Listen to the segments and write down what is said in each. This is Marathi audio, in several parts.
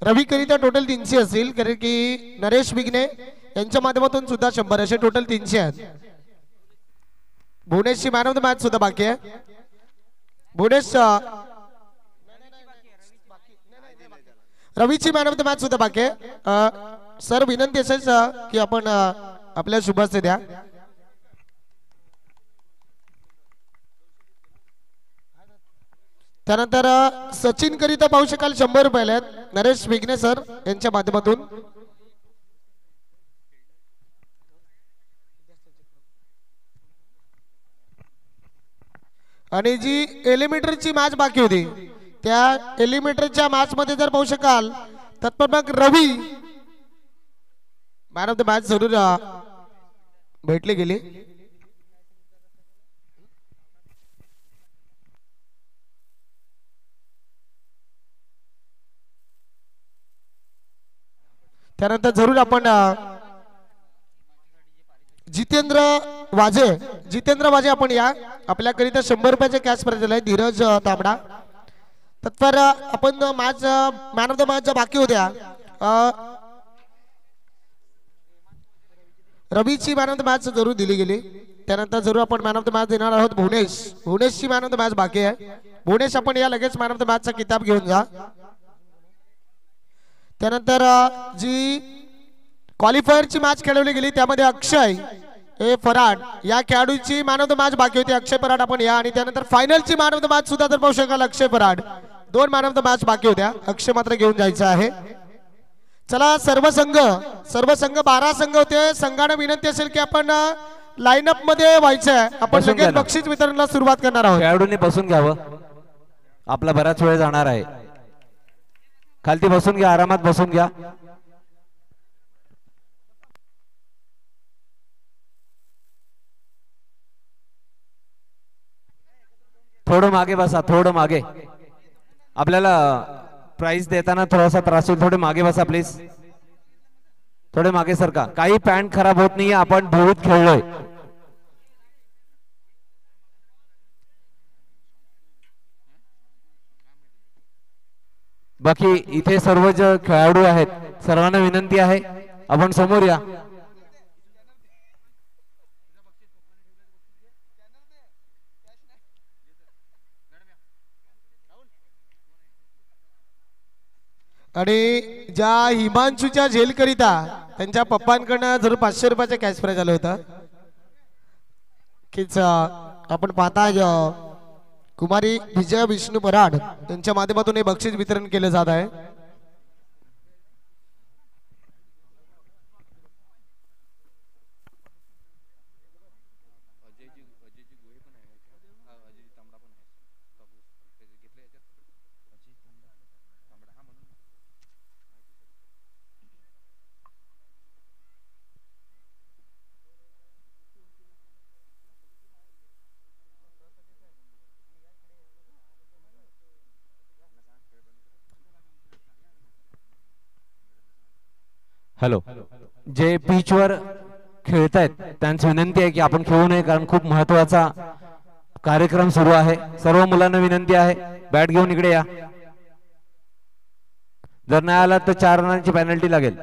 रवी करिता टोटल 300 असतील, कारण की नरेश बिगने यांच्या माध्यमातून सुद्धा 100 असे टोटल 300 आहेत. भुवनेशची मॅन ऑफ द मॅच सुद्धा बाकी आहे. भुवनेश रवीची मॅन ऑफ द मॅच सुद्धा बाकी आहे. सर विनंती असेल की आपण आपल्या शुभाचे द्या. त्यानंतर सचिन करिता पाहू शकाल 100 रुपये आहेत नरेश बिगने सर यांच्या माध्यमातून. आणि जी एलिमिनेटरची मॅच बाकी होती त्या एलिमिनेटरच्या मॅच मध्ये जर पाहू शकाल तत्पर मग रवी मॅन ऑफ द मॅच जरूर भेटले गेले. त्यानंतर जरूर आपण जितेंद्र वाजे आपण या आपल्याकरिता 100 रुपयाचे कॅश प्राइज आहे. धीरज तांबडा तत्पर आपण match man of the match बाकी होत्या रवीची मॅन ऑफ द मॅच जरूर दिली गेली. त्यानंतर जरूर आपण मॅन ऑफ द मॅच देणार आहोत भुवनेशची मॅन ऑफ द मॅच बाकी आहे. भुवनेश आपण या लगेच मॅन ऑफ द मॅचचा किताब घेऊन जा. त्यानंतर जी क्वालिफायरची मॅच खेळवली गेली त्यामध्ये अक्षय फराड या खेळाडूची मॅन ऑफ द मॅच बाकी होती. अक्षय फराड आपण या. आणि त्यानंतर फायनलची मॅन ऑफ द मॅच सुद्धा जर पाहू शकाल Akshay Farad 2 man of the match बाकी होत्या. अक्षय मात्र घेऊन जायचं आहे. चला सर्व संघ 12 संघ होते. संघाने विनंती असेल की आपण लाईनअप मध्ये व्हायचं आहे. आपण लगेच बक्षीस वितरणाला सुरुवात करणार आहोत. खेळाडूंनी बसून घ्यावं, आपला बराच वेळ जाणार आहे. खालती बसून घ्या, आरामात बसून घ्या. थोडं मागे बसा, थोडं मागे. आपल्याला प्राइस देताना थोडासा त्रास होईल. थोडे मागे बसा प्लीज. थोडे मागे सरका. काही पॅन्ट खराब होत नाहीये, आपण धुळीत खेळलोय. बाकी इथे सर्व जे खेळाडू आहेत सर्वांना विनंती आहे आपण समोर या. आणि ज्या हिमांशूच्या झेल करिता त्यांच्या पप्पांकडनं जरूर 500 रुपयाचे कॅश प्राइज आलं होतं कीच आपण पाहता कुमारी विजय विष्णू पराड यांच्या माध्यमातून हे बक्षीस वितरण केले जात आहे. हॅलो, जे पिचवर खेळतायत त्यांची विनंती आहे की आपण खेळू नये, कारण खूप महत्त्वाचा कार्यक्रम सुरू आहे. सर्व मुलांना विनंती आहे बॅट घेऊन इकडे या. जर नाही आला तर 4 रनांची पेनल्टी लागेल.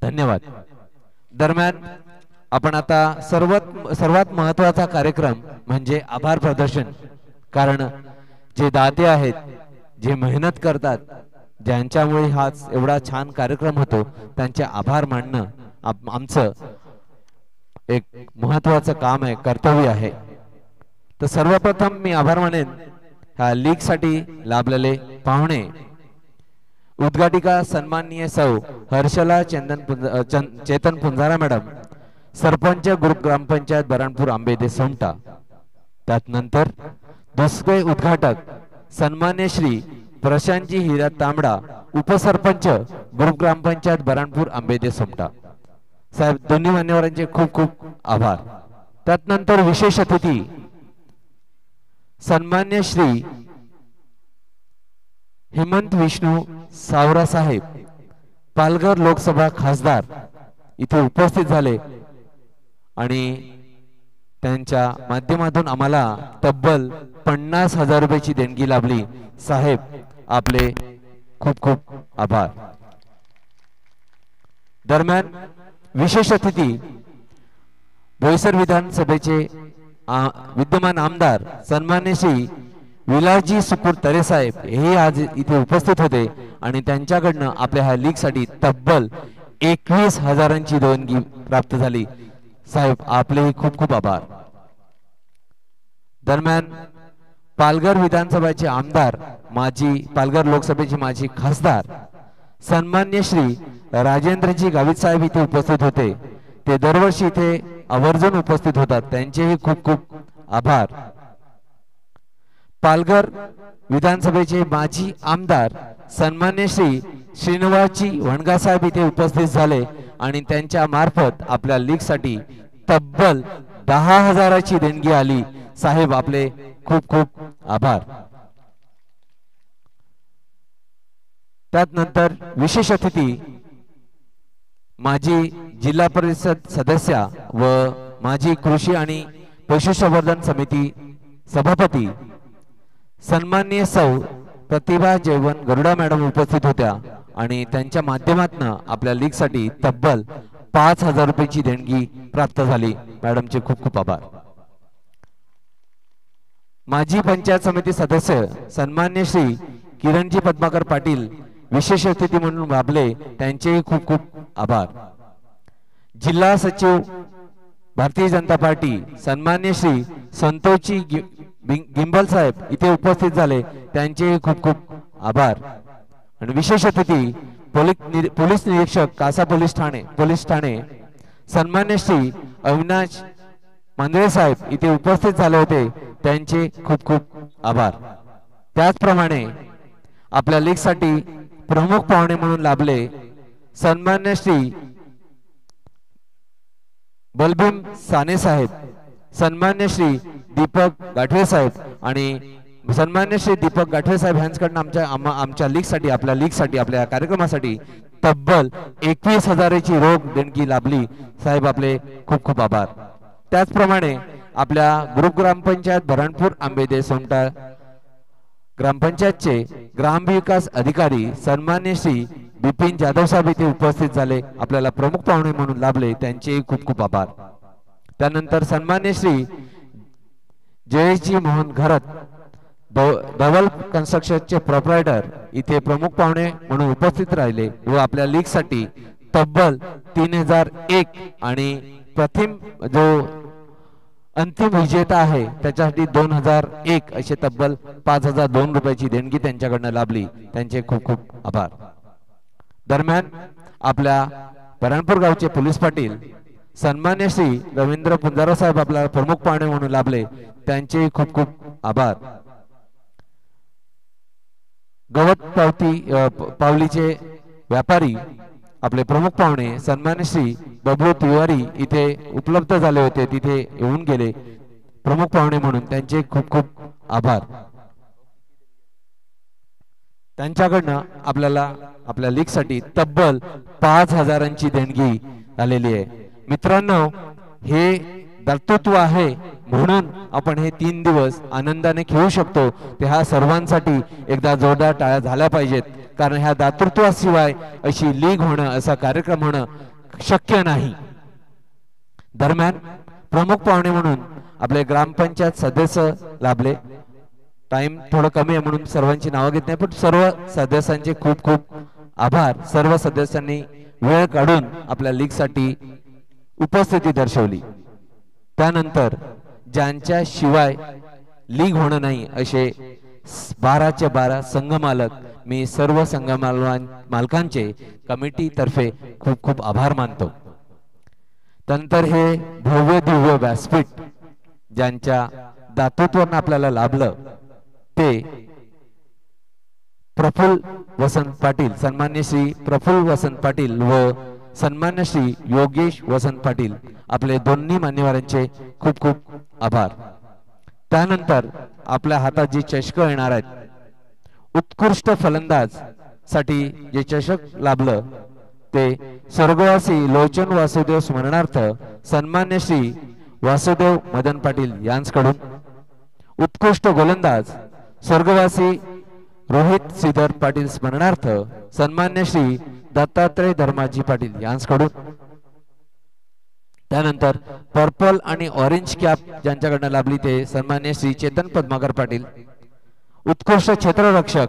धन्यवाद. दरम्यान आपण आता सर्वात महत्त्वाचा कार्यक्रम म्हणजे आभार प्रदर्शन. कारण जे दाते आहेत, जे मेहनत करतात, ज्यांच्यामुळे हा एवढा छान कार्यक्रम होतो, त्यांचे आभार मानणं आमचं एक महत्त्वाचं काम आहे, कर्तव्य आहे. तर सर्वप्रथम मी आभार मानेन ह्या लीग साठी लाभलेले पाहुणे, उद्घाटिका सन्माननीय सौ हर्षला चेतन पुंजारा मॅडम, सरपंच ग्रुप ग्रामपंचायत बराणपूर आंबेदे सोमटा. त्यानंतर दुसरे उद्घाटक सन्मान्य श्री प्रशांतजी हिरा तांबडा, उपसरपंच ग्रुप ग्रामपंचायत बराणपूर आंबेदे सोमटा. साहेब दोन्ही मान्यवरांचे खूप खूप आभार. त्यानंतर विशेष अतिथी सन्मान्य श्री हेमंत विष्णू सावरा साहेब, पालघर लोकसभा खासदार इथे उपस्थित झाले आणि त्यांच्या माध्यमातून आम्हाला तब्बल 50,000 रुपयाची देणगी लाभली. साहेब आपले खूप खूप आभार. दरम्यान विशेष अतिथी बोईसर विधानसभेचे विद्यमान आमदार सन्मान्य श्री विलासजी सुपूर तरे साहेब हे आज इथे उपस्थित होते आणि त्यांच्याकडनं आपल्या ह्या लीग साठी तब्बल 21,000ची देणगी प्राप्त झाली. साहेब आपले खूप खूप आभार. दरम्यान पालघर विधानसभेचे आमदार पालघर लोकसभेचे माजी खासदार सन्मान्य श्री राजेंद्रजी गावित साहेब इथे उपस्थित होते. ते दरवर्षी इथे आवर्जून उपस्थित होतात, त्यांचेही खूप खूप आभार. पालघर विधानसभेचे माजी आमदार सन्मान्य श्री श्रीनिवासजी वणगा साहेब इथे उपस्थित झाले आणि त्यांच्या मार्फत आपल्या लीग साठी तब्बल 10,000ची देणगी आली. साहेब आपले खूप खूप आभार. त्यानंतर विशेष अतिथी माजी जिल्हा परिषद सदस्य व माजी कृषी आणि पशुसंवर्धन समिती सभापती सन्माननीय सौ प्रतिभा जयवंत गरुडा मॅडम उपस्थित होत्या आणि त्यांच्या माध्यमातून आपल्या लीग साठी तब्बल 5,000 रुपयाची देणगी प्राप्त झाली. मॅडमचे खूप खूप आभार. माजी पंचायत समिती सदस्य सन्मान्य श्री किरणजी पद्माकर पाटील विशेष अतिथी म्हणून लाभले, त्यांचेही खूप खूप आभार. जिल्हा सचिव भारतीय जनता पार्टी सन्मान्य श्री संतोषजी गिंबल साहेब इथे उपस्थित झाले, त्यांचेही खूप खूप आभार. आणि विशेष अतिथी पोलीस निरीक्षक कासा पोलीस ठाणे सन्मान्य श्री अविनाश मांदळे साहेब इथे उपस्थित झाले होते, त्यांचे खूप खूप आभार. त्याचप्रमाणे आपल्या लीग साठी प्रमुख पाहुणे म्हणून लाभले सन्मान्य श्री बलभीम साने साहेब, सन्मान्य श्री दीपक गाठवे साहेब आणि सन्मान्य श्री दीपक गाठवे साहेब यांच्याकडून आमच्या लीग साठी आपल्या कार्यक्रमासाठी तब्बल 21,000ची रोख देणगी लाभली. साहेब आपले खूप खूप आभार. त्याचप्रमाणे आपल्या ग्रुप ग्रामपंचायत भरणपूर आंबेदे सोमटा ग्रामपंचायतचे ग्रामविकास अधिकारी सन्मान्य श्री बिपिन जाधव साहेब इथे उपस्थित झाले, आपल्याला प्रमुख पाहुणे म्हणून लाभले, त्यांचे खूप खूप आभार. त्यानंतर सन्मान्य श्री जयेशजी मोहन घरत धवल कन्स्ट्रक्शनचे प्रोप्रायटर इथे प्रमुख पाहुणे म्हणून उपस्थित राहिले व आपल्या लीग साठी तब्बल 3,001 आणि प्रथम जो अंतिम विजेता आहे त्याच्यासाठी 2,001 असे तब्बल 5,002 रुपयाची देणगी त्यांच्याकडनं लाभली, त्यांचे खूप खूप आभार. दरम्यान आपल्या बरणपूर गावचे पोलीस पाटील सन्मान्य श्री रवींद्र पुंजारा साहेब आपल्याला प्रमुख पाहुणे म्हणून लाभले, त्यांचे खूप खूप आभार. गवत पावलीचे व्यापारी आपले प्रमुख पाहुणे सन्मान्य श्री बबलू तिवारी इथे उपलब्ध झाले होते, तिथे येऊन गेले प्रमुख पाहुणे म्हणून, त्यांचे खूप खूप आभार. त्यांच्याकडनं आपल्याला आपल्या लीग साठी तब्बल 5,000ची देणगी आलेली आहे. मित्रांनो, हे दातृत्व आहे म्हणून आपण हे 3 दिवस आनंदाने खेळू शकतो. ते ह्या सर्वांसाठी एकदा जोरदार टाळ्या झाल्या पाहिजेत, कारण ह्या दातृत्वाशिवाय अशी लीग होणं, असा कार्यक्रम होणं शक्य नाही. दरम्यान प्रमुख पाहुणे म्हणून आपले ग्रामपंचायत सदस्य लाभले. टाइम थोडं कमी आहे म्हणून सर्वांची नावं घेत नाही, पण सर्व सदस्यांचे खूप खूप आभार. सर्व सदस्यांनी वेळ काढून आपल्या लीग साठी उपस्थिती दर्शवली. त्यानंतर ज्यांच्या शिवाय लीग होणं नाही असे 12चे 12 संघ मालक, मी सर्व संघ मालकांचे कमिटी तर्फे खूप खूप आभार मानतो. त्यानंतर हे भव्य दिव्य व्यासपीठ ज्यांच्या दातृत्वाने आपल्याला लाभलं ते प्रफुल्ल वसंत पाटील, सन्मान्य श्री प्रफुल्ल वसंत पाटील व सन्मान्य श्री योगेश वसंत पाटील, आपले दोन्ही मान्यवरांचे खूप खूप आभार. त्यानंतर आपल्या हातात जे चषक येणार आहेत, उत्कृष्ट फलंदाज साठी जे चषक लाभलं ते स्वर्गवासी लोचन वासुदेव स्मरणार्थ सन्मान्य श्री वासुदेव मदन पाटील यांच्याकडून, उत्कृष्ट गोलंदाज स्वर्गवासी रोहित श्रीधर पाटील स्मरणार्थ सन्मान्य श्री दत्तात्रय धर्माजी पाटील यांच्याकडून, त्यानंतर पर्पल आणि ऑरेंज कॅप ज्यांच्याकडनं लाभली ते सन्मान्य श्री चेतन पद्माकर पाटील, उत्कृष्ट क्षेत्ररक्षक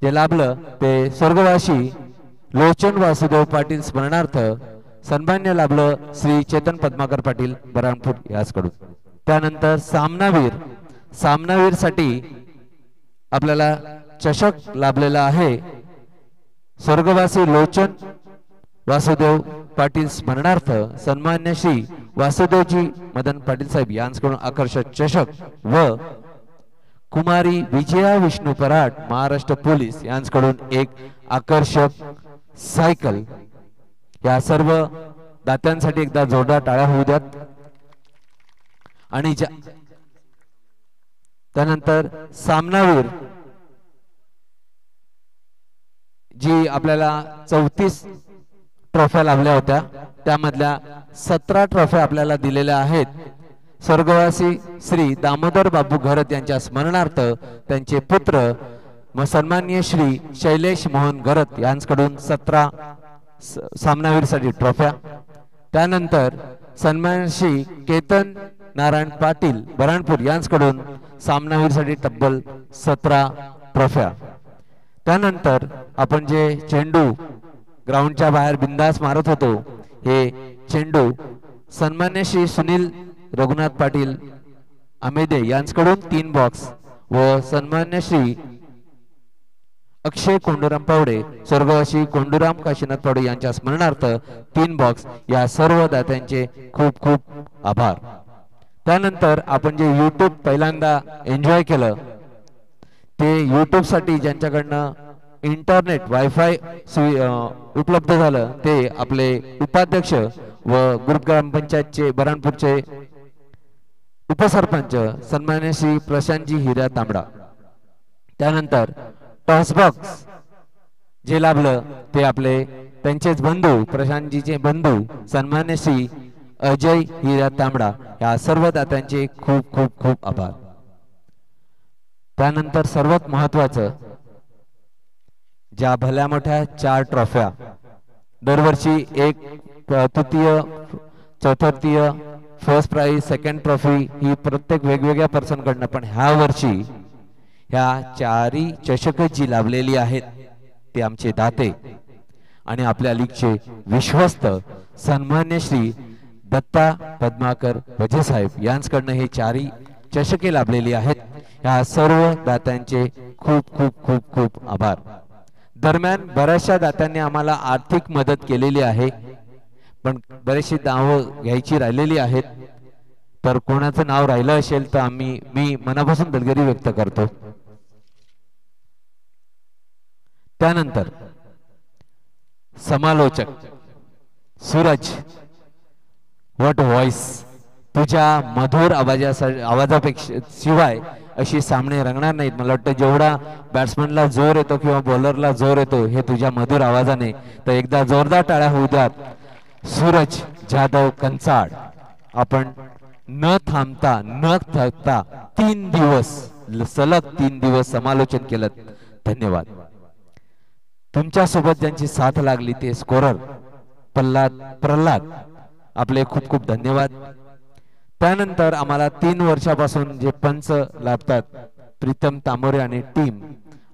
जे लाभलं ते स्वर्गवासी लोचन वासुदेव पाटील स्मरणार्थ सन्मान्य लाभलं श्री चेतन पद्माकर पाटील बराणपूर याचकडून, त्यानंतर सामनावीर साठी आपल्याला चषक लाभलेला आहे स्वर्गवासी लोचन वासुदेव पाटील स्मरणार्थ सन्मान्य श्री वासुदेवजी मदन पाटील साहेब यांच्याकडून आकर्षक चषक व कुमारी विजया विष्णू पराट महाराष्ट्र पोलीस यांच्याकडून एक आकर्षक सायकल। या सर्व दात्यांसाठी एकदा जोरदार टाळ्या होऊ द्यात। आणि त्यानंतर सामनावीर जी आपल्याला 34 ट्रॉफ्या लाभल्या होत्या त्यामधल्या 17 ट्रॉफ्या आपल्याला दिलेल्या आहेत स्वर्गवासी श्री दामोदर बाबू घरत यांच्या स्मरणार्थ त्यांचे पुत्र सन्माननीय श्री शैलेश मोहन घरत यांच्याकडून 17 सामनावीर साठी ट्रॉफ्या, त्यानंतर सन्माननीय श्री केतन नारायण पाटील बराणपूर यांच्याकडून सामनावीर साठी तब्बल 17 ट्रॉफ्या। त्यानंतर आपण जे चेंडू ग्राउंडच्या बाहेर बिंदास मारत होतो हे चेंडू सन्मान्य श्री सुनील रघुनाथ पाटील आमेदे यांच्याकडून 3 बॉक्स व सन्मान्य श्री अक्षय कोंडूराम पावडे स्वर्गवासी कोंडूराम काशीनाथ पावडे यांच्या स्मरणार्थ 3 बॉक्स। या सर्व दात्यांचे खूप खूप आभार। त्यानंतर आपण जे YouTube पहिल्यांदा एन्जॉय केलं ते YouTube साठी ज्यांच्याकडनं इंटरनेट वायफाय उपलब्ध झालं ते आपले उपाध्यक्ष व ग्रुप ग्रामपंचायतचे बराणपूरचे उपसरपंच सन्मान्य श्री प्रशांतजी हिरा तांबडा, त्यानंतर टॉस बॉक्स जे लाभलं ते आपले त्यांचेच बंधू प्रशांतजीचे बंधू सन्मान्य श्री अजय हिरा तांबडा या सर्व दात्यांचे खूप खूप खूप आभार। त्यानंतर सर्वात महत्वाचं ज्या भल्या मोठ्या 4 ट्रॉफ्या दरवर्षी एक तृतीय चतुर्थीय फर्स्ट प्राइज सेकंड ट्रॉफी ही प्रत्येक वेगवेगळ्या पर्सन कडनं, पण ह्या वर्षी ह्या 4ही चषक जी लाभलेली आहेत ते आमचे दाते आणि आपल्या लीगचे विश्वस्त सन्मान्य श्री दत्ता पद्माकर वजे साहेब यांच्याकडनं हे 4ही चषके लाभलेली आहेत। ह्या सर्व दात्यांचे खूप खूप खूप खूप आभार। दरम्यान बऱ्याचशा दात्यांनी आम्हाला आर्थिक मदत केलेली आहे पण बरेचशी नावं घ्यायची राहिलेली आहेत, तर कोणाचं नाव राहिलं असेल तर मी मनापासून दिलगिरी व्यक्त करतो। त्यानंतर समालोचक सूरज व्हॉट व्हॉइस, तुझ्या मधुर आवाजापेक्षा शिवाय अशी सामने रंगणार नाहीत। मला वाटतं जेवढा बॅट्समनला जोर येतो किंवा बॉलरला जोर येतो हे तुझ्या मधुर आवाजाने, तर एकदा जोरदार टाळ्या होऊ द्यात। सूरज जाधव कंचाड, आपण न थांबता न थकता 3 दिवस सलग 3 दिवस समालोचन केलं, धन्यवाद। तुमच्या सोबत ज्यांची साथ लागली ते स्कोरर प्रल्हाद आपले खूप खूप धन्यवाद। त्यानंतर आम्हाला 3 वर्षापासून जे पंच लाभतात प्रीतम तामोरे आणि टीम,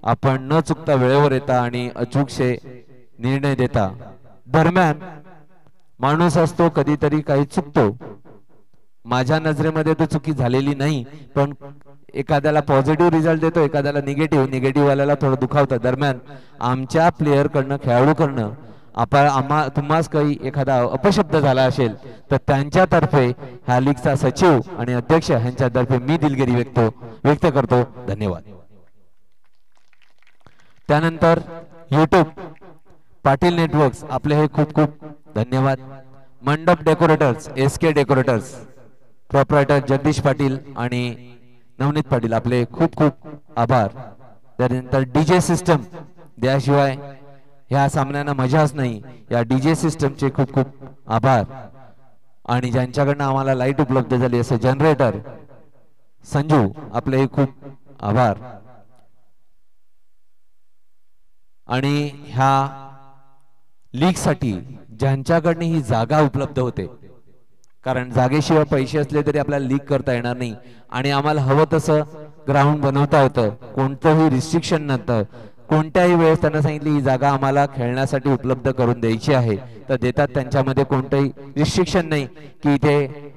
आपण न चुकता वेळेवर येता आणि अचूकशे निर्णय देता। दरम्यान माणूस असतो कधीतरी काही चुकतो, माझ्या नजरेमध्ये तो चुकी झालेली नाही, पण एखाद्याला पॉझिटिव्ह रिझल्ट देतो एखाद्याला निगेटिव्ह वाल्याला थोडं दुखावतं। दरम्यान आमच्या प्लेयर कडनं खेळाडूकडनं तुम्हास काही एखादा अपशब्द झाला असेल तर त्यांच्यातर्फे ह्या लीगचा सचिव आणि अध्यक्ष यांच्यातर्फे मी दिलगिरी व्यक्त करतो, धन्यवाद। त्यानंतर YouTube पाटील नेटवर्क्स आपले हे खूप खूप धन्यवाद। मंडप decorators SK decorators proprietor Jagdish Patil आणि नवनीत पाटील आपले खूप खूप आभार। त्यानंतर DJ सिस्टम, त्याशिवाय ह्या सामन्यांना मजाच नाही, या DJ सिस्टमचे खूप खूप आभार। आणि ज्यांच्याकडनं आम्हाला लाईट उपलब्ध झाली असे जनरेटर संजू आपले खूप आभार। आणि ह्या लीगसाठी ज्यांच्याकडनं ही जागा उपलब्ध होते, कारण जागेशिवाय पैसे असले तरी आपल्याला लीग करता येणार नाही आणि आम्हाला हवं तसं ग्राउंड बनवता येतं, कोणतंही रिस्ट्रिक्शन नव्हतं. कोणत्याही वेळेस त्यांना सांगितली ही जागा आम्हाला खेळण्यासाठी उपलब्ध करून द्यायची आहे तर देतात. त्यांच्यामध्ये कोणतंही रिस्ट्रिक्शन नाही की इथे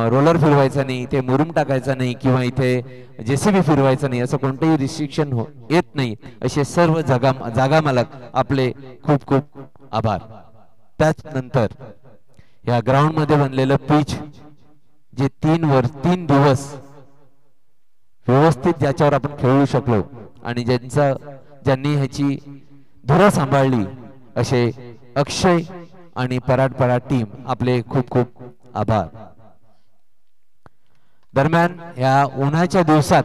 रोलर फिरवायचा नाही, इथे मुरुम टाकायचा नाही किंवा इथे जेसीबी फिरवायचं नाही, असं कोणतंही रिस्ट्रिक्शन येत नाही. असे सर्व जागा मालक आपले खूप खूप आभार. त्यानंतर या ग्राउंड मध्ये बनलेलं पिच जे 3 दिवस व्यवस्थित ज्याच्यावर आपण खेळू शकलो आणि ज्यांनी ह्याची धुरा सांभाळली असे अक्षय आणि पराड टीम आपले खूप खूप आभार. दरम्यान या उन्हाच्या दिवसात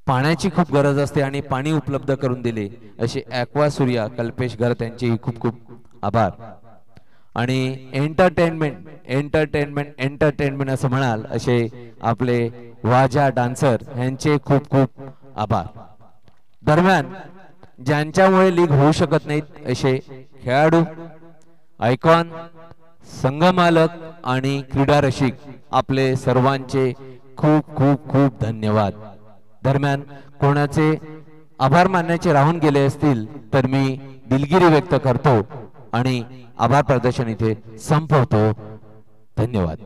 पाण्याची खूप गरज असते आणि पाणी उपलब्ध करून दिले असे ॲक्वा सूर्या कल्पेश घरत यांचे खूप खूप आभार. आणि एंटरटेनमेंट असं म्हणाल असे आपले वाजा डान्सर यांचे खूप खूप आभार. दरम्यान ज्यांच्यामुळे लीग होऊ शकत नाहीत असे खेळाडू, आयकॉन, संघमालक आणि क्रीडा रसिक आपले सर्वांचे खूप खूप खूप धन्यवाद. दरम्यान कोणाचे आभार मानण्याचे राहून गेले असतील तर मी दिलगिरी व्यक्त करतो आणि आभार प्रदर्शन इथे संपवतो. धन्यवाद.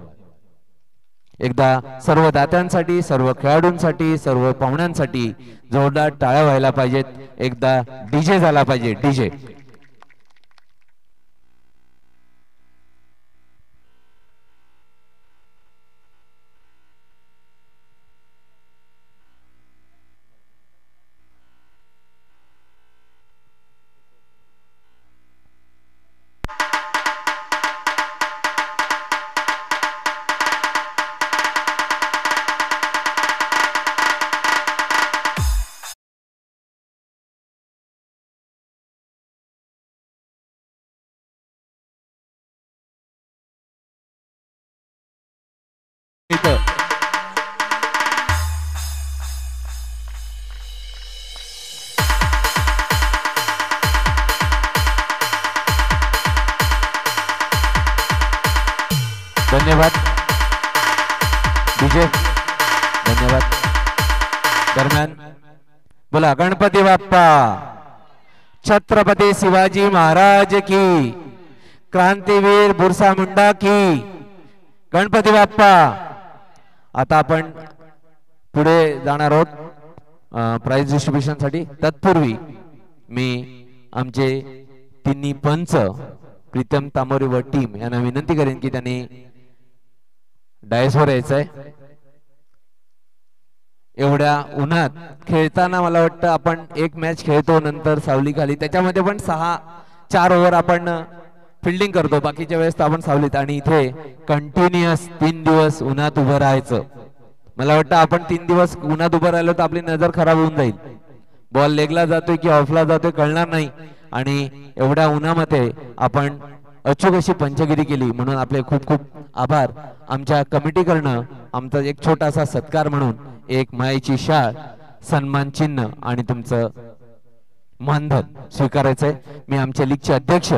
एकदा सर्व दात्यांसाठी, सर्व खेळाडूंसाठी, सर्व पाहुण्यांसाठी जोरदार टाळ्या व्हायला पाहिजेत. एकदा डीजे झाला पाहिजे. डीजे धन्यवाद. डीजे धन्यवाद. दरम्यान बोला गणपती बाप्पा, छत्रपती शिवाजी महाराज की, क्रांतीवीर बिरसा मुंडा की, गणपती बाप्पा. आता आपण पुढे जाणार आहोत प्राइज डिस्ट्रीब्युशन साठी. तत्पूर्वी मी आमचे तिन्ही पंच प्रीतम तामोरे व टीम यांना विनंती करेन की त्यांनी डायसवर यायचंय. एवढ्या उन्हात खेळताना मला वाटतं आपण एक मॅच खेळतो नंतर सावली खाली, त्याच्यामध्ये पण 4 ओव्हर आपण फिल्डिंग करतो, बाकीच्या वेळेस तर आपण सावलीत. आणि इथे कंटिन्युअस 3 दिवस उन्हात उभं राहायचं. मला वाटतं आपण 3 दिवस उन्हात उभं राहिलो तर आपली नजर खराब होऊन जाईल. बॉल लेगला जातोय की ऑफला जातोय कळणार नाही. आणि एवढ्या उन्हामध्ये आपण अचूक अशी पंचगिरी केली म्हणून आपले खूप खूप आभार. आमच्या कमिटीकडनं आमचा एक छोटासा सत्कार म्हणून एक मायेची शाळ, सन्मान चिन्ह आणि तुमचं मानधन स्वीकारायचंय. मी आमच्या लीगचे अध्यक्ष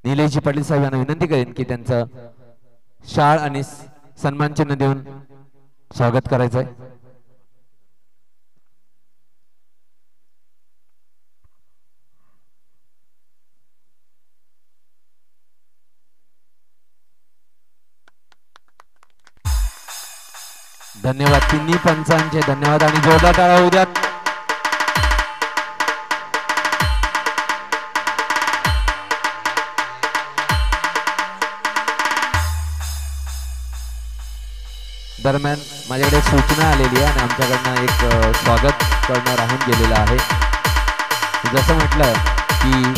निलेशजी पाटील साहेब यांना विनंती करेन की त्यांचं शाळ आणि सन्मान चिन्ह देऊन स्वागत करायचंय. धन्यवाद तिन्ही पंचांचे धन्यवाद आणि जोरदार टाळ्या होऊ द्या. दरम्यान माझ्याकडे सूचना आलेली आहे आणि आमच्याकडनं एक स्वागत करणं राहून गेलेलं आहे. जसं म्हटलं की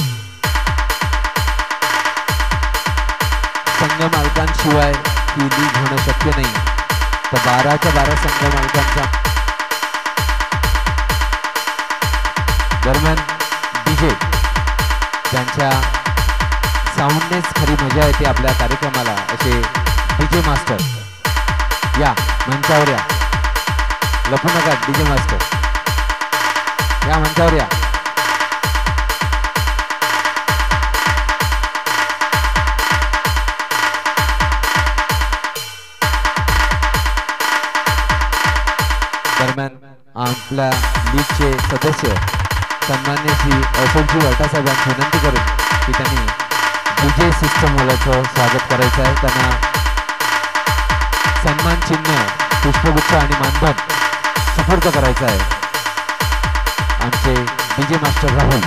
संघ मालकांशिवाय ही लीग होणं शक्य नाही, तर 12च्या 12 संघ मालकांचा दरम्यान डीजे ज्यांच्या साऊंडनेच खरी मजा येते आपल्या कार्यक्रमाला असे डीजे मास्टर या मंचावर या. लपू नका डीजे मास्टर. या मंचावर या. दरम्यान आपल्या लीगचे सदस्य सन्मान्य श्री अशोकजी वटासाहेबांची विनंती करेन की त्यांनी डीजे सिस्टम वाल्याचं स्वागत करायचं आहे. त्यांना सन्मान चिन्ह, पुष्पगुच्छ आणि मानधन सुपूर्द करायचं आहे. आमचे डीजे मास्टर राहुल,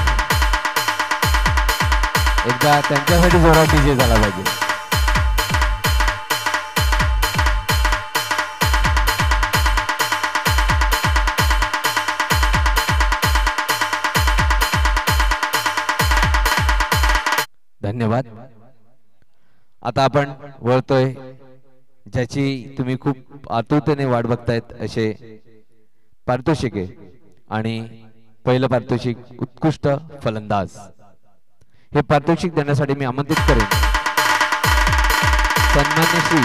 एकदा त्यांच्यासाठी जोरात डीजे झाला पाहिजे. धन्यवाद. आता आपण वळतोय ज्याची तुम्ही खूप आतुरतेने वाट बघतायत असे पारितोषिके. आणि पहिलं पारितोषिक उत्कृष्ट फलंदाज. हे पारितोषिक देण्यासाठी मी आमंत्रित करेन सन्मान्य श्री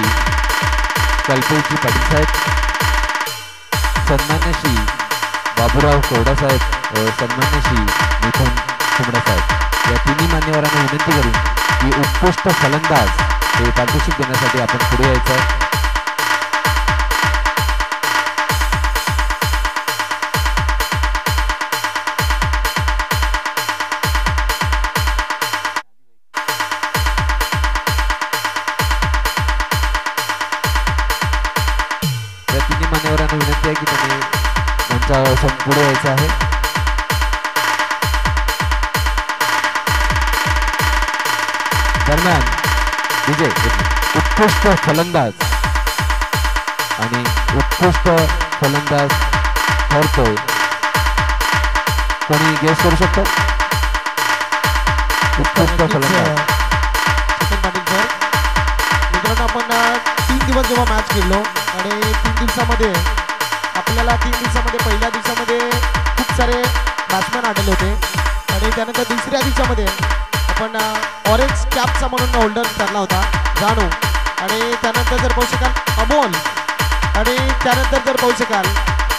कल्पेशजी पाटील साहेब, सन्मान्य श्री बाबूराव कोरडा साहेब व सन्मान्य श्री मिथुन कुमडा साहेब या तिन्ही मान्यवरांना विनंती करून की उत्कृष्ट फलंदाज हे पारितोषिक देण्यासाठी आपण पुढे यायचं आहे. या तिन्ही मान्यवरांना विनंती आहे की त्यांनी मंचावर पुढे यायचं आहे. दरम्यान विजय उत्कृष्ट फलंदाज आणि उत्कृष्ट फलंदाज ठरतोय. कोणी गेस करू शकतो? उत्कृष्ट फलंदाज पाटील सर. मित्रांनो, आपण 3 दिवस जेव्हा मॅच खेळलो आणि 3 दिवसामध्ये आपल्याला 3 दिवसामध्ये पहिल्या दिवसामध्ये खूप सारे बॅट्समॅन आढळले होते आणि त्यानंतर दुसऱ्या दिवसामध्ये आपण ऑरेंज कॅपचा म्हणून होल्डर ठरला होता जानू, आणि त्यानंतर जर पाहू शकाल अमोल, आणि त्यानंतर जर पाहू शकाल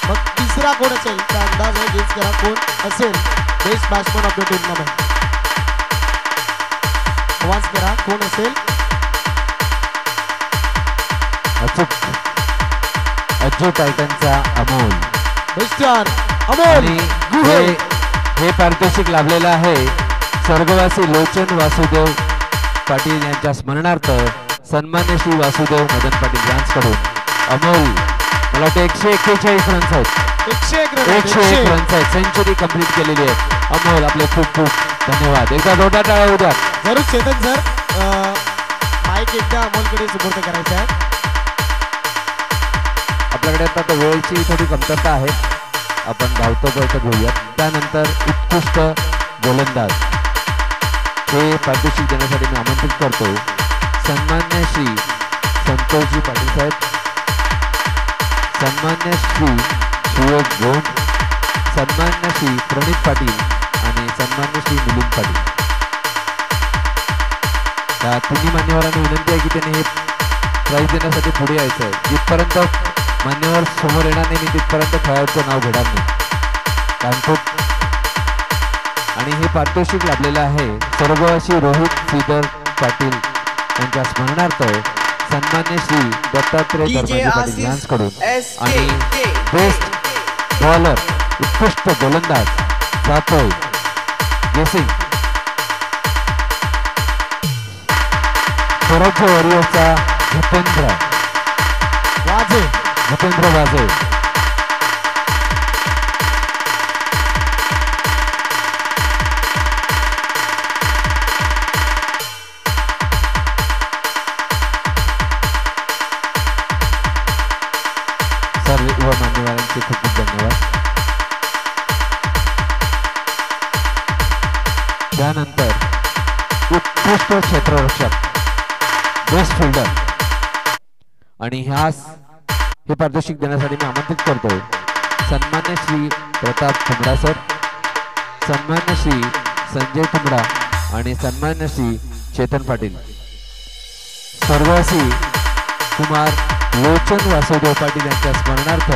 मग तिसरा कोण असेल त्या अंदाज आहे, गेस करा कोण असेल best batsman of the tournament. आवाज करा कोण असेल. अचूक अज्जू टायटनचा अमोल. मिस्टर अमोल हे पारितोषिक लाभलेलं आहे स्वर्गवासी लोचन वासुदेव पाटील यांच्या स्मरणार्थ सन्मान्य श्री वासुदेव मदन पाटील यांच्याकडून अमोल, मला वाटतं 141 रन्स आहेत. 101 रन्स आहेत. सेंचुरी कंप्लीट केलेली आहे. अमोल, आपले खूप खूप धन्यवाद. एकदा जोरदार टाळ्या होऊ द्या. जरूर चेतन सर, माईक एकदा अमोलकडे सुपूर्द करायचा आहे. आपल्याकडे आता वेळेची थोडी कमतरता आहे, आपण धावतो पळतो घेऊया. त्यानंतर उत्कृष्ट गोलंदाज हे पारितोषिक देण्यासाठी मी आमंत्रित करतो सन्मान्य श्री संतोषजी पाटील साहेब, सन्मान्य श्री सुयोग गोंड, सन्मान्य श्री प्रणित पाटील आणि सन्मान्य श्री मिलिंद पाटील. या तिन्ही मान्यवरांनी विनंती आहे की त्यांनी हे प्राईज देण्यासाठी पुढे यायचं आहे. जिथपर्यंत मान्यवर समोर येणार नाही मी तिथपर्यंत खेळाडूचं नाव घेणार नाही. कानपूर आणि हे पारितोषिक लाभलेलं आहे स्वर्गवासी रोहित श्रीधर पाटील यांच्या स्मरणार्थ सन्मान्य श्री दत्तात्रय धर्माजी पाटील यांच्याकडून. आणि बेस्ट बॉलर उत्कृष्ट गोलंदाज जातोय गेसिंग स्वराज्य वॉरियर्सचा भूपेंद्र वाजे. सर्व मान्यवरांचे खूप खूप धन्यवाद. त्यानंतर उत्कृष्ट क्षेत्ररक्षक बेस्ट फिल्डर आणि हे पारितोषिक देण्यासाठी मी आमंत्रित करतो सन्मान्य श्री प्रताप कुमडा सर, सन्मान्य श्री संजय कुमडा आणि सन्मान्य श्री चेतन पाटील. स्वर्गवासी कुमार लोचन वासुदेव पाटील यांच्या स्मरणार्थ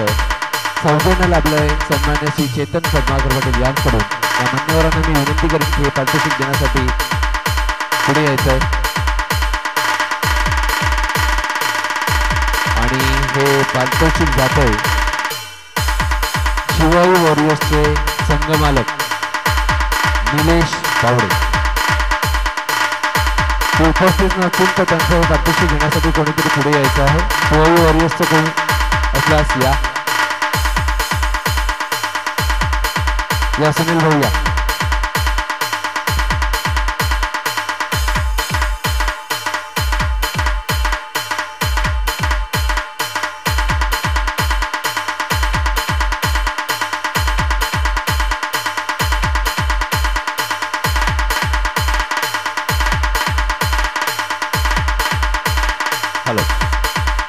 सौजन्य लाभलंय सन्मान्य श्री चेतन पद्माकर पाटील यांकडून. या मान्यवरांना मी विनंती करेन की हे पारितोषिक देण्यासाठी पुढे यायचं आहे आणि हे पारितोषिक जातंय शिवाई वॉरियर्सचे संघमालक निलेश बावडे. ते उपस्थित नसतील तर त्यांचं पारितोषिक घेण्यासाठी कोणीतरी पुढे यायचं आहे. शिवाई वॉरियर्सचं कोणी असल्यास या सुनील भाऊ या.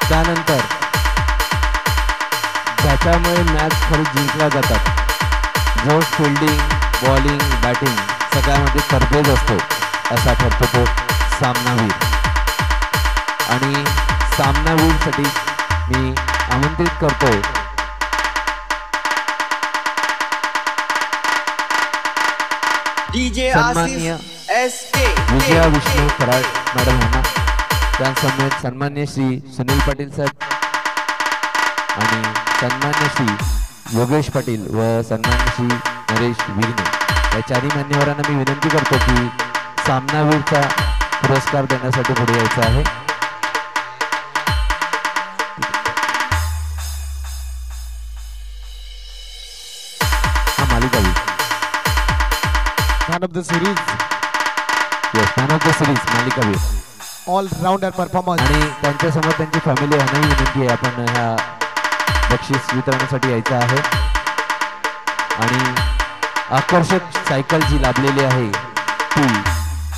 त्यानंतर ज्याच्यामुळे मॅच खरंच जिंकल्या जातात, जो फिल्डिंग बॉलिंग बॅटिंग सगळ्यामध्ये तरबेज असतो असा ठरतो तो सामनावीर. आणि सामनावीरसाठी मी आमंत्रित करतोय सन्माननीय विजया विष्णू कराड मॅडम यांना. त्यासमवेत सन्मान्य श्री सुनील पाटील साहेब आणि सन्मान्य श्री योगेश पाटील व सन्मान्य श्री नरेश विघ्ने या चारही मान्यवरांना मी विनंती करतो की सामनावीरचा पुरस्कार देण्यासाठी पुढे यायचं आहे. हा मालिकावीर man of the series. Yes, man of the series मालिकावीर ऑल राउंडर परफॉर्मन्स. आणि त्यांच्यासमोर त्यांची फॅमिली यांनाही विनंती आहे आपण ह्या बक्षीस वितरणासाठी यायचं आहे. आणि आकर्षक सायकल जी लाभलेली आहे ती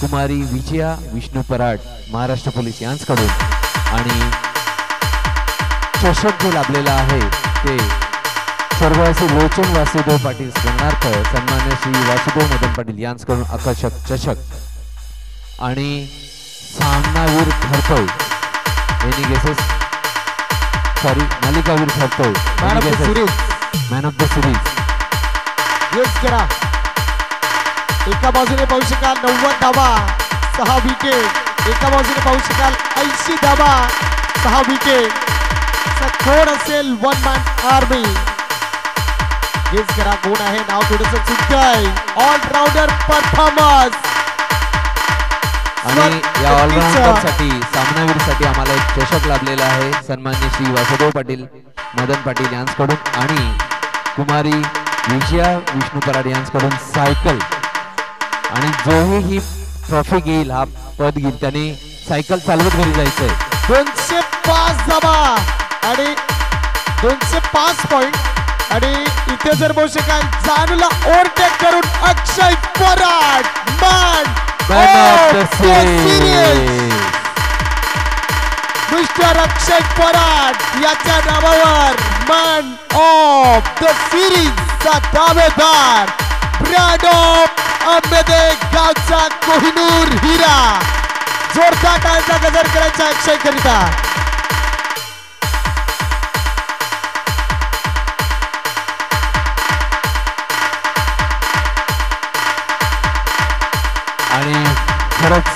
कुमारी विजया विष्णू पराड महाराष्ट्र पोलीस यांच्याकडून. आणि चषक जे लाभलेला आहे ते स्वर्गवासी लोचन वासुदेव पाटील स्मरणार्थ सन्मान्य श्री वासुदेव मदन पाटील यांच्याकडून आकर्षक चषक. आणि सामनावीर ठरतोय मालिकावीर ठरतोय man of the series. Man of the series. Yes करा. एका बाजूने पाहू शकाल 90 धावा 6 विकेट, एका बाजूने पाहू शकाल 80 धावा 6 विकेट. सखोड असेल वन मॅन आर्मी. येस करा कोण आहे नाव थोडंसं चुकतंय. Allrounder performance. आणि या ऑलराऊंडरसाठी सामनावीरसाठी आम्हाला एक चषक लाभलेला आहे सन्मान्य श्री वासुदेव पाटील मदन पाटील यांच्याकडून आणि कुमारी विजया विष्णू पराड यांच्याकडून सायकल. आणि जोही ही ट्रॉफी घेईल हा पद घेईल त्याने सायकल चालवत घरी जायचंय. 205 धावा आणि 205 पॉइंट. आणि इथे जर बघू शकाल जानूला ओव्हरटेक करून Akshay Parad man of the series. Mister Akshay Parad याच्या नावावर मॅन ऑफ द सिरीज चा दावेदार ब्रँड ऑफ आंबेदे गावचा कोहिनूर हिरा. जोरदार टाळ्यांचा गजर करायचा अक्षय करिता. आणि खरंच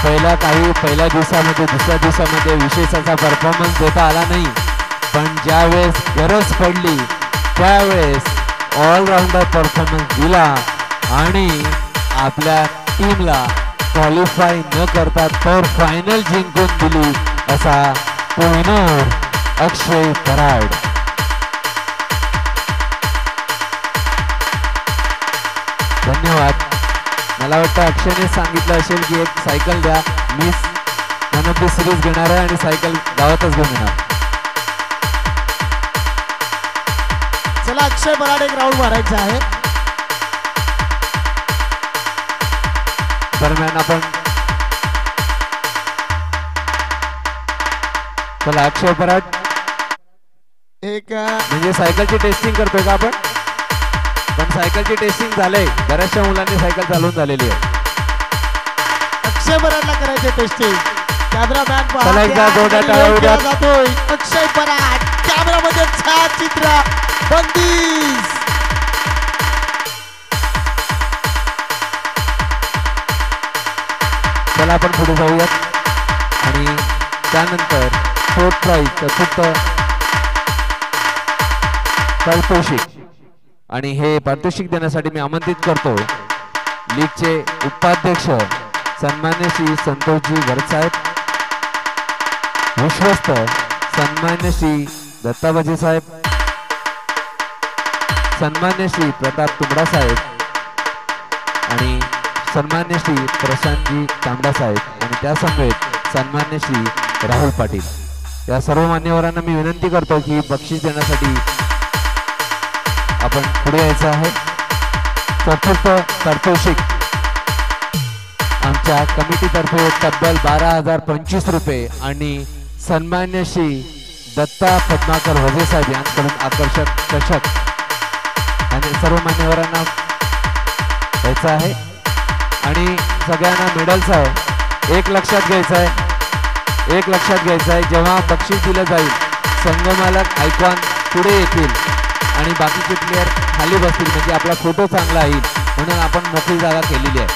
पहिल्या दिवसामध्ये दुसऱ्या दिवसामध्ये विशेष असा परफॉर्मन्स देता आला नाही, पण ज्यावेळेस गरज पडली त्यावेळेस ऑलराऊंडर परफॉर्मन्स दिला आणि आपल्या टीमला क्वालिफाय न करता तर फायनल जिंकून दिली असा कोहिनूर अक्षय पराड. धन्यवाद. मला वाटतं अक्षयने सांगितलं असेल की एक सायकल द्या, मी मॅन ऑफ द सिरीज घेणार आहे आणि सायकल गावातच घेऊन येणार. चला अक्षय पराड एक राऊंड मारायचा आहे. दरम्यान आपण चला अक्षय पराड एक म्हणजे सायकलची टेस्टिंग करतोय का आपण? पण सायकलची टेस्टिंग झालंय, बऱ्याचशा मुलांनी सायकल चालवून झालेली आहे. अक्षय पराडला करायचे टेस्टिंग. कॅमेरामॅन चला एकदा जोरदार टाळ्या उद्या. जातोय अक्षय पराड. कॅमेरामध्ये छायाचित्र बंदीस. चला आपण पुढे जाऊयात आणि त्यानंतर फोर्थ प्राइज चतुर्थ पारितोषिक आणि हे पारितोषिक देण्यासाठी मी आमंत्रित करतो लीगचे उपाध्यक्ष सन्मान्य श्री संतोषजी गरसाहेब, विश्वस्त सन्मान्य श्री दत्ताबाजी साहेब, सन्मान्य श्री प्रताप तुंबडा साहेब आणि सन्मान्य श्री प्रशांतजी तांबडा साहेब आणि त्यासमवेत सन्मान्य श्री राहुल पाटील. या सर्व मान्यवरांना मी विनंती करतो की बक्षीस देण्यासाठी आपण पुढे यायचं आहे. चतुर्थ पारितोषिक आमच्या कमिटीतर्फे तब्बल 12,025 रुपये आणि सन्मान्य श्री दत्ता पद्माकर वजे साहेब यांच्याकडून आकर्षक चषक आणि सर्व मान्यवरांना द्यायचं आहे. आणि सगळ्यांना मेडल्स आहे. एक लक्षात घ्यायचं आहे जेव्हा बक्षीस दिलं जाईल संघमालक आयकॉन पुढे येतील आणि बाकीचे प्लेयर खाली बसतील, म्हणजे आपला फोटो चांगला येईल म्हणून आपण मोकळी जागा केलेली आहे.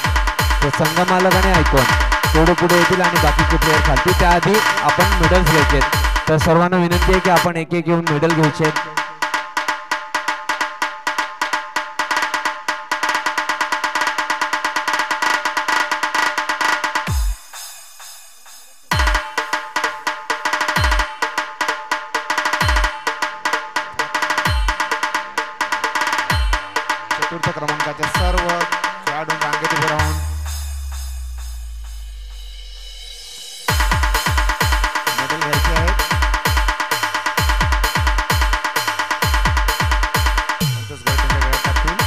तर संघमालक आणि आयकॉन थोडं पुढे येतील आणि बाकीचे प्लेयर खालतील. त्याआधी आपण मेडल्स घ्यायचे. तर सर्वांना विनंती आहे की आपण एक एक येऊन मेडल घ्यायचे. चतुर्थ क्रमांकाच्या सर्व खेळाडू रांगेत उभे राहून मेडल घ्यायचे आहेत. संतोष गड त्यांच्या गळ्यात टाकतील.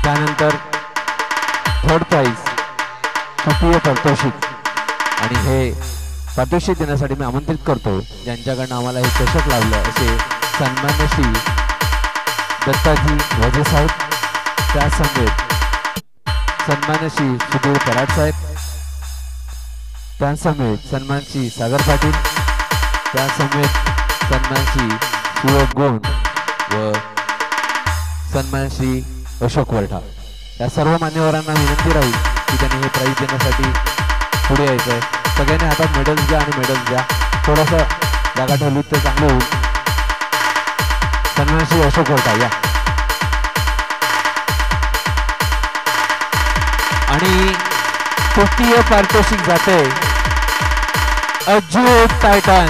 त्यानंतर थर्ड प्राइज तृतीय पारितोषिक आणि हे पारितोषिक देण्यासाठी मी आमंत्रित करतो ज्यांच्याकडनं आम्हाला हे चषक लावलं असे सन्मान्य श्री दत्ताजी वजे साहेब, त्यासमवेत सन्मान्य श्री सुधीर पराड साहेब, त्यासमवेत सन्मान श्री सागर पाटील, त्यासमवेत सन्मान श्री सुयोग गोंड व सन्मान श्री अशोक वर्ठा. या सर्व मान्यवरांना विनंती राहील की त्यांनी हे प्राइज देण्यासाठी पुढे यायचं आहे. सगळ्यांनी हातात मेडल्स घ्या आणि मेडल्स द्या. थोडंसं जागा ठेवली तर चांगलं होईल. सन्मान श्री अशोक वर्ठा या. आणि तृतीय पारितोषिक जाते अजूट Titan.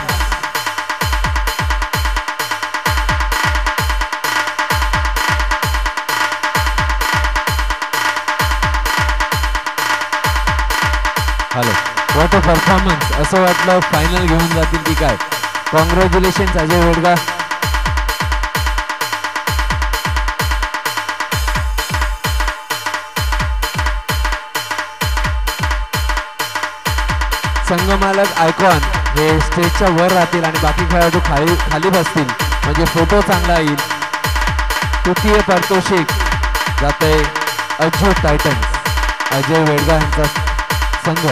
Hello, what a performance. असं वाटलं फायनल घेऊन जातील की काय. कॉंग्रॅच्युलेशन अजय वेडगा. संघमालक आयकॉन हे स्टेजच्या वर राहतील आणि बाकी खेळाडू खाली बसतील म्हणजे फोटो चांगला येईल. तृतीय पारितोषिक जाते अजय टायटन्स, अजय वेडगा यांचा संघ.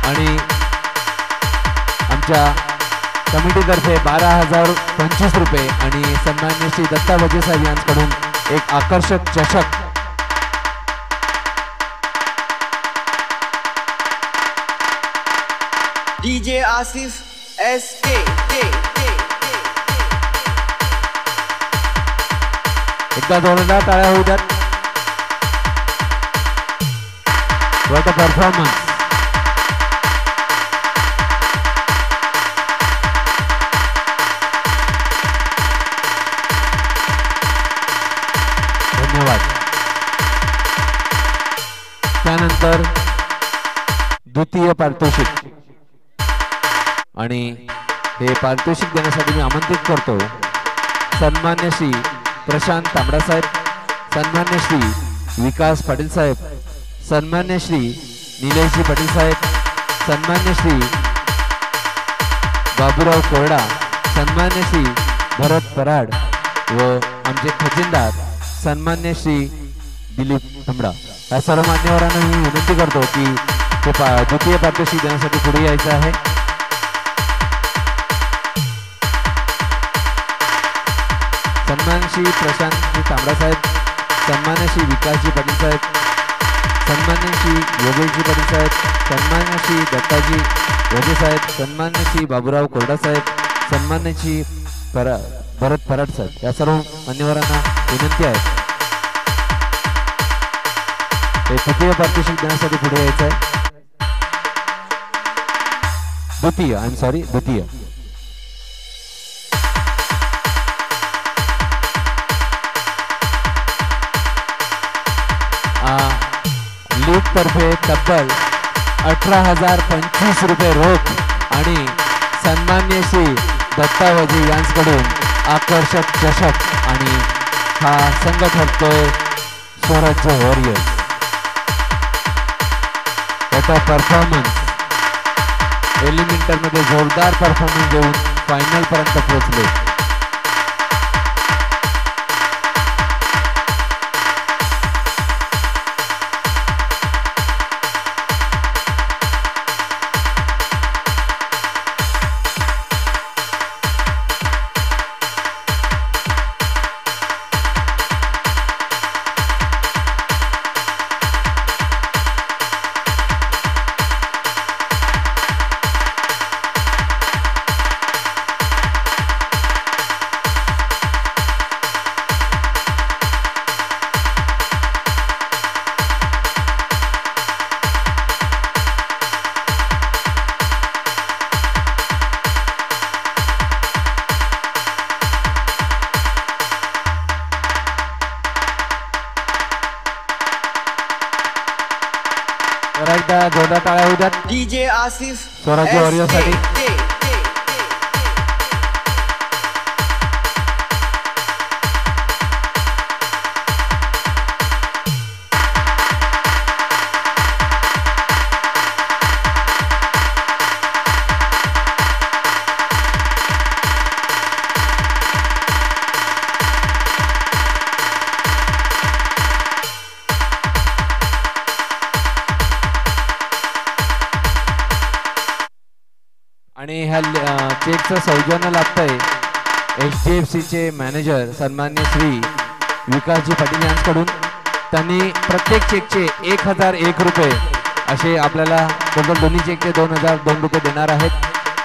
आणि आमच्या कमिटीतर्फे 12,025 रुपये आणि सन्माननीय श्री दत्ता वजे साहेब यांच्याकडून एक आकर्षक चषक. DJ Asif SK. एकदा जोरदार टाळ्या होऊ द्यात. What a performance. धन्यवाद. त्यानंतर द्वितीय पारितोषिक आणि हे पारितोषिक देण्यासाठी मी आमंत्रित करतो सन्मान्य श्री प्रशांत तांबडा साहेब, सन्मान्य श्री विकास पाटील साहेब, सन्मान्य श्री निलेशजी पाटील साहेब, सन्मान्य श्री बाबूराव कोरडा, सन्मान्य श्री भरत पराड व आमचे खजिनदार सन्मान्य श्री दिलीप तांबडा. या सर्व मान्यवरांना मी विनंती करतो की ते द्वितीय पारितोषिक देण्यासाठी पुढे यायचं आहे. सन्मान श्री प्रशांतजी तांबडा साहेब, सन्मान्य श्री विकासजी पाटील साहेब, सन्मान्य श्री योगेशजी पाटील साहेब, सन्मान्य श्री दत्ताजी वजे साहेब, सन्मान्य श्री बाबूराव कोरडा साहेब, सन्मान्य श्री भरत पराड साहेब. या सर्व मान्यवरांना विनंती आहे ते तृतीय पारितोषिक देण्यासाठी पुढे यायचं आहे. द्वितीय लीग तर्फे तब्बल 18,025 रुपये रोख आणि सन्मान्य श्री दत्ता वजे यांच्याकडून आकर्षक चषक आणि हा संघ ठरतोय स्वराज्य वॉरियर्स. त्याचा परफॉर्मन्स एलिमेंटर मध्ये जोरदार परफॉर्मन्स देऊन फायनल पर्यंत पोहोचले. जोरदार टाळ्या होऊ द्यात डीजे आसिफ स्वराज्य वॉरियर्ससाठी. आणि ह्या चेकचं सौजन्य लाभतंय HDFC चे मॅनेजर सन्मान्य श्री विकासजी पाटील यांच्याकडून. त्यांनी प्रत्येक चेकचे 1,001 रुपये असे आपल्याला टोटल दोन्ही चेकचे 2,002 रुपये देणार आहेत.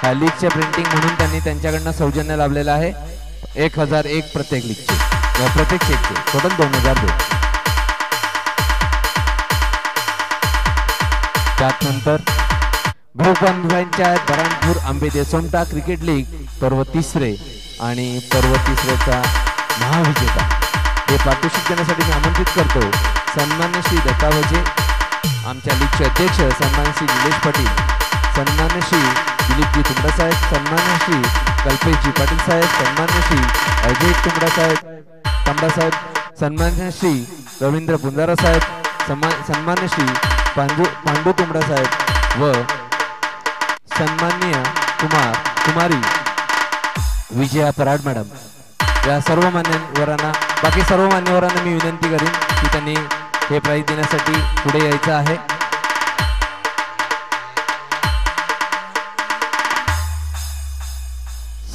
ह्या लीगचे प्रिंटिंग म्हणून त्यांनी त्यांच्याकडनं सौजन्य लाभलेलं आहे. 1,001 प्रत्येक लीगचे प्रत्येक चेकचे टोटल 2,002. त्यानंतर ग्रुप 1 पंचायत बराणपूर आंबेदे सोमटा क्रिकेट लीग पर्व 3 आणि पर्व 3चा महाविजेता हे पारितोषिक देण्यासाठी मी आमंत्रित करतो सन्मान्य श्री दत्ता वजे, आमच्या लीगचे अध्यक्ष सन्मान्य श्री निलेश पाटील, सन्मान्य श्री दिलीपजी तुंबडा साहेब, सन्मान्य श्री कल्पेशजी पाटील साहेब, सन्मान्य श्री अजय तांबडा साहेब, सन्मान्य श्री रवींद्र पुंजारा साहेब, सन्मान्य श्री पांडू तुंबडा साहेब व सन्माननीय कुमारी विजया पराड मॅडम या सर्व मान्यवरांना, बाकी सर्व मान्यवरांना मी विनंती करीन की त्यांनी हे प्राइज देण्यासाठी पुढे यायचं आहे.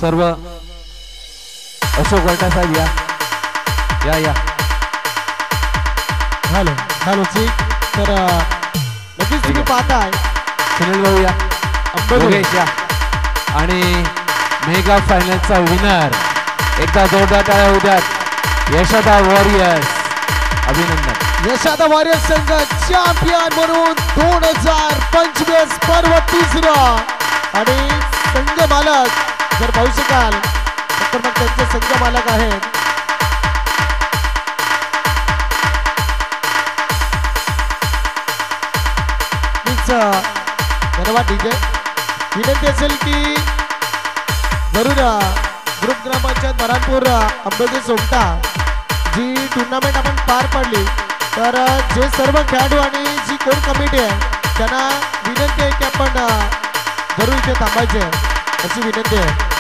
सर्व अशोक वर्टा साहेब या हॅलो जी. तर नक्कीच तुम्ही पाहताय सुनील भाऊ या, योगेश या आणि मेगा फायनलचा विनर एकदा जोरदार टाळ्या होऊ द्यात. यशोदा वॉरियर्स अभिनंदन. यशोदा वॉरियर्स संघ चॅम्पियन म्हणून 2025 पर्व तिसरा आणि संघ मालक जर पाहू शकाल तर मग त्यांचे संघ मालक आहेत धन्यवाद. ठीक आहे, विनंती असेल की जरूर ग्रुप ग्रामपंचायत बरानपूर अंबेजोगाई सोमटा जी टुर्नामेंट आपण पार पाडली तर जे सर्व खेळाडू आणि जी कोर कमिटी आहे त्यांना विनंती आहे की आपण जरूर इथे थांबायचे अशी विनंती आहे.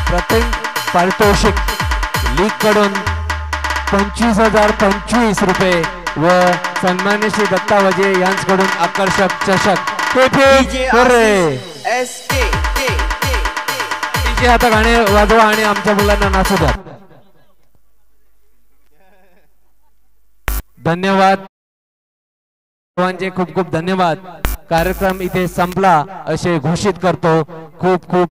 प्रथम पारितोषिक लीग कडून 25,025 रुपये व सन्मान्य श्री दत्ता वजे यांच्याकडून आकर्षक चषक. आता गाणे वाजवा आणि आमच्या मुलांना नाचू द्या. धन्यवाद सर्वांचे, खूप खूप धन्यवाद. कार्यक्रम इथे संपला असे घोषित करतो. खूप खूप